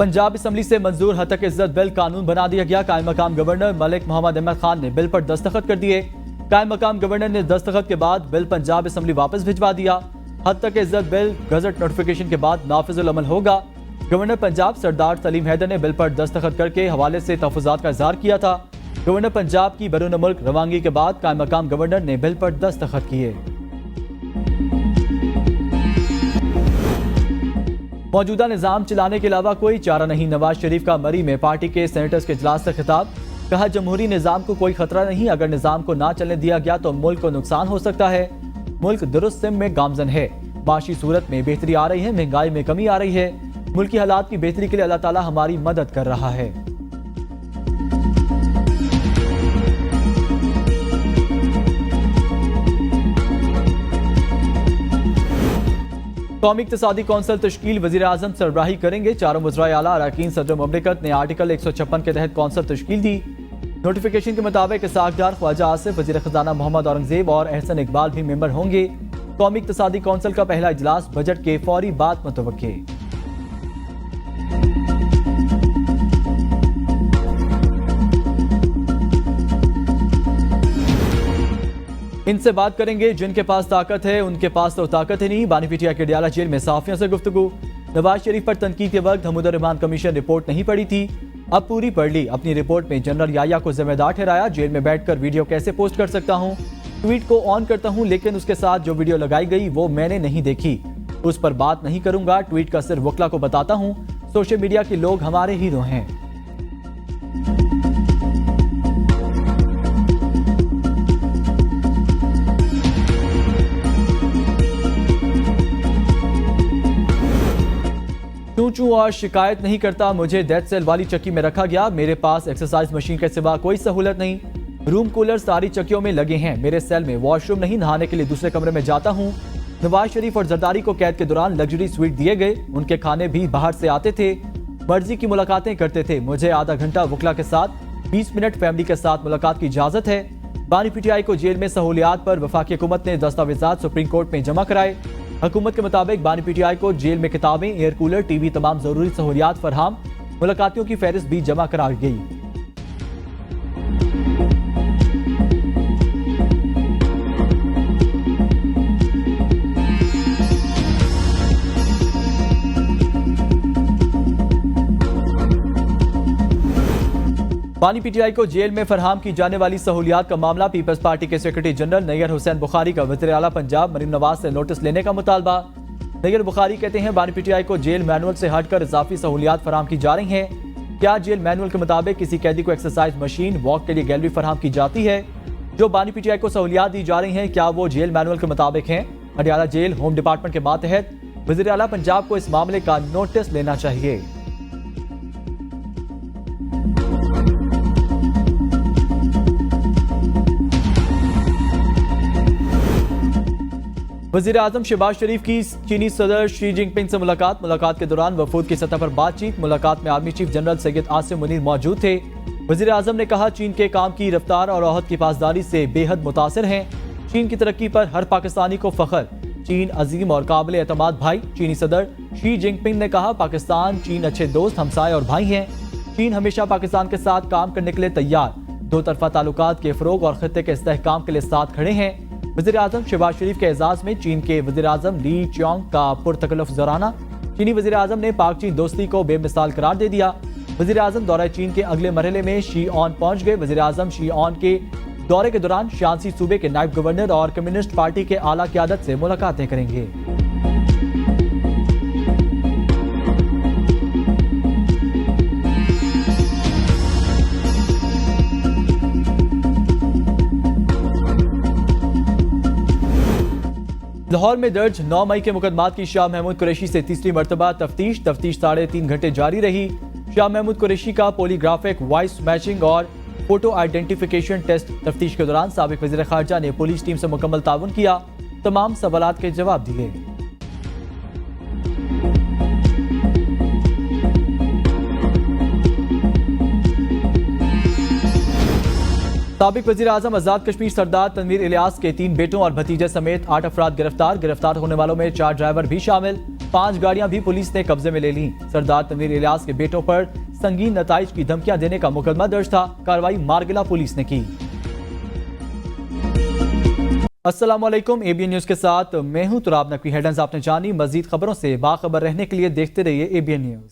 Punjab assembly से मंजूर हतक इज्जत बिल कानून बना दिया गया। कायम मकाम गवर्नर मलिक मोहम्मद अहमद खान ने बिल पर दस्तखत कर दिए। कायम मकाम गवर्नर ने दस्तखत के बाद बिल पंजाब असम्बली वापस भिजवा दिया। हतक इज्जत बिल गजट नोटिफिकेशन के बाद नाफिजुल अमल होगा। गवर्नर पंजाब सरदार सलीम हैदर ने बिल पर दस्तखत करके हवाले से तहफ़्फ़ुज़ात का इज़हार किया था। गवर्नर पंजाब की बैरून मुल्क रवानगी के बाद कायम मकाम गवर्नर ने बिल पर दस्तखत किए। मौजूदा निज़ाम चलाने के अलावा कोई चारा नहीं। नवाज शरीफ का मरी में पार्टी के सेनेटर्स के इजलास से खिताब। कहा, जमहूरी निज़ाम को कोई खतरा नहीं, अगर निज़ाम को ना चलने दिया गया तो मुल्क को नुकसान हो सकता है। मुल्क दुरुस्त सिम में गामजन है। माशी सूरत में बेहतरी आ रही है, महंगाई में कमी आ रही है। मुल्क की हालात की बेहतरी के लिए अल्लाह ताला हमारी मदद कर रहा है। कौमी इक़्तिसादी कौंसिल तश्कील वज़ीर आज़म सरबराही करेंगे। चारों वज़राए आला अरकान सदर मुमलिकत ने आर्टिकल 156 के तहत कौंसिल तश्कील दी। नोटिफिकेशन के मुताबिक इसहाक डार, ख्वाजा आसिफ, वज़ीर ख़जाना मोहम्मद औरंगज़ेब और एहसन इकबाल भी मेंबर होंगे। कौमी इक़्तिसादी कौंसिल का पहला इजलास बजट के फौरी बाद मुतवक्के। इनसे बात करेंगे जिनके पास ताकत है, उनके पास तो ताकत ही नहीं। बानी पीटीआई के अडयाला जेल में सहाफ़ियों से गुफ्तगू। नवाज शरीफ पर तनकीद के वक्त हमूदुर रहमान कमीशन रिपोर्ट नहीं पढ़ी थी, अब पूरी पढ़ ली। अपनी रिपोर्ट में जनरल याया को जिम्मेदार ठहराया। जेल में बैठकर वीडियो कैसे पोस्ट कर सकता हूं? ट्वीट को ऑन करता हूं, लेकिन उसके साथ जो वीडियो लगाई गई वो मैंने नहीं देखी, उस पर बात नहीं करूंगा। ट्वीट का सिर्फ वकला को बताता हूं। सोशल मीडिया के लोग हमारे हीरो हैं। चूं और शिकायत नहीं करता, मुझे डेथ सेल वाली चक्की में रखा गया। मेरे पास एक्सरसाइज मशीन के सिवा कोई सहूलत नहीं। रूम कूलर सारी चक्कियों में लगे हैं। मेरे सेल में वॉशरूम नहीं, नहाने के लिए दूसरे कमरे में जाता हूं। नवाज शरीफ और जरदारी को कैद के दौरान लग्जरी स्वीट दिए गए। उनके खाने भी बाहर से आते थे। मर्जी की मुलाकातें करते थे। मुझे आधा घंटा वकला के साथ, 20 मिनट फैमिली के साथ मुलाकात की इजाजत है। बानी पीटीआई को जेल में सहूलियात पर वफाकी हुकूमत ने दस्तावेजात सुप्रीम कोर्ट में जमा कराए। हुकूमत के मुताबिक बानी पीटीआई को जेल में किताबें, एयर कूलर, टीवी, तमाम जरूरी सहूलियात फरहाम। मुलाकातियों की फहरिस्त भी जमा करा गई। बानी पीटीआई को जेल में फरहाम की जाने वाली सहूलियात का मामला। पीपल्स पार्टी के सेक्रेटरी जनरल नैयर हुसैन बुखारी का वज़ीर आला पंजाब मरीम नवाज से नोटिस लेने का मुतालबा। नैयर बुखारी कहते हैं, बानी पीटीआई को जेल मैनुअल से हटकर इजाफी सहूलियात फराहम की जा रही हैं। क्या जेल मैनुअल के मुताबिक किसी कैदी को एक्सरसाइज मशीन, वॉक के लिए गैलरी फराहम की जाती है? जो बानी पीटीआई को सहूलियात दी जा रही हैं, क्या वो जेल मैनुअल के मुताबिक हैं? अडयाला जेल होम डिपार्टमेंट के मातहत वज़ीर आला पंजाब को इस मामले का नोटिस लेना चाहिए। वज़ीर आज़म शहबाज शरीफ की चीनी सदर शी जिनपिंग से मुलाकात के दौरान वफूद की सतह पर बातचीत। मुलाकात में army chief general Syed Asim Munir मौजूद थे। वज़ीर आज़म ने कहा, चीन के काम की रफ्तार और ओहद की पासदारी से बेहद मुतासिर हैं। चीन की तरक्की पर हर पाकिस्तानी को फख्र। चीन अजीम और काबिल एतमाद भाई। चीनी सदर शी जिनपिंग ने कहा, पाकिस्तान चीन अच्छे दोस्त, हमसाए और भाई हैं। चीन हमेशा पाकिस्तान के साथ काम करने के लिए तैयार, दो तरफा ताल्लुकात के फ़रोग और खित्ते के इस्तेहकाम के लिए साथ खड़े हैं। वज़ीर आज़म शहबाज शरीफ के एजाज़ में चीन के वज़ीर आज़म ली चियोंग का पुरतकल्लुफ़ ज़राना। चीनी वज़ीर आज़म ने पाक चीन दोस्ती को बेमिसाल करार दे दिया। वज़ीर आज़म दौरा चीन के अगले मरहले में शी ऑन पहुंच गए। वज़ीर आज़म शी ऑन के दौरे के दौरान शांसी सूबे के नायब गवर्नर और कम्युनिस्ट पार्टी के आला क़यादत से मुलाकातें करेंगे। लाहौर में दर्ज 9 मई के मुकदमात की शाह महमूद कुरैशी से तीसरी मरतबा तफ्तीश 3.5 घंटे जारी रही। शाह महमूद कुरैशी का पॉलीग्राफिक, वॉइस मैचिंग और फोटो आइडेंटिफिकेशन टेस्ट तफ्तीश के दौरान साबिक वज़ीर ख़ारजा ने पुलिस टीम से मुकम्मल ताउन किया। तमाम सवालात के जवाब दिए। साबिक वज़ीर आज़म आज़ाद कश्मीर सरदार तनवीर इलियास के 3 बेटों और भतीजे समेत 8 अफराद गिरफ्तार होने वालों में 4 ड्राइवर भी शामिल। 5 गाड़ियां भी पुलिस ने कब्जे में ले ली। सरदार तनवीर इलियास के बेटों पर संगीन नताइज की धमकियां देने का मुकदमा दर्ज था। कार्रवाई मारगिला पुलिस ने की। अस्सलाम वालेकुम, एबीएन न्यूज के साथ मैं हूं तुराब नकवी। हेडलाइंस आपने जानी। मजीद खबरों से बाखबर रहने के लिए देखते रहिए एबीएन न्यूज।